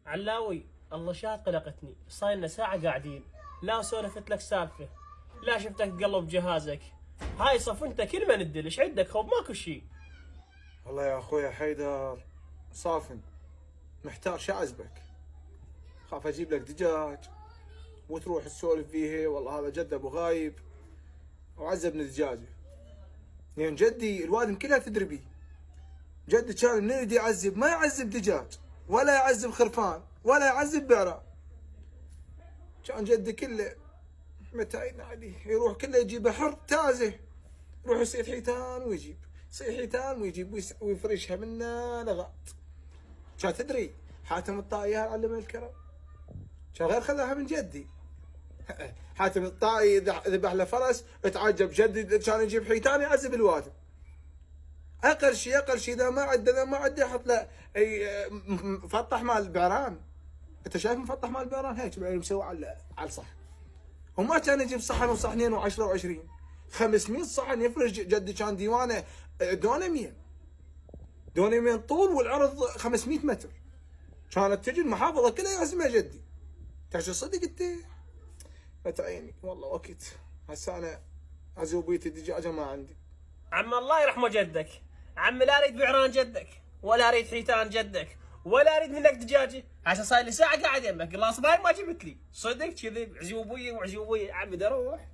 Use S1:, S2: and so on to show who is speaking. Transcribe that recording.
S1: علاوي الله شاد قلقتني، صاير لنا ساعة قاعدين، لا سولفت لك سالفة، لا شفتك تقلب جهازك. هاي صفنته كل ما ندل، ايش عندك خوب؟ ماكو شيء.
S2: والله يا اخوي حيدر صافن محتار شو عزبك. خاف اجيب لك دجاج وتروح تسولف فيه والله هذا جد ابو غايب وعزبني دجاجه. لان جدي الوادم كلها تدري بيه. جدي كان من يريد يعزب ما يعزب دجاج ولا يعزب خرفان ولا يعزب بعران. كان جدي كله متى ينادي يروح كله يجيب حر تازه، يروح يصيد حيتان ويجيب، يصيد حيتان ويجيب ويفرشها منا لغات. كان تدري حاتم الطائي علم الكرم، كان غير خذاها من جدي. حاتم الطائي ذبح له فرس اتعجب جدي كان يجيب حيتان يعزب الوادم. اقل شيء اذا ما عنده يحط له مفطح مال البعران. انت شايف مفطح مال البعران هيك مسوي على الصحن. وما كان يجيب صحن وصحنين و10 و20 500 صحن يفرش. جدي كان ديوانه دونمين طول والعرض 500 متر. كانت تجي المحافظه كلها يعزمها جدي. تعرف صدق انت؟ متعيني والله وقت هسه انا عزوبيتي دجاجه ما عندي.
S1: عم الله يرحمه جدك، عم لا اريد بعران جدك ولا اريد حيتان جدك ولا اريد منك دجاجه. هسه صاير لي ساعه قاعد يمك، الله صباير ما جبت لي صدق كذب. عزوبيه وعزوبيه عم بدي اروح.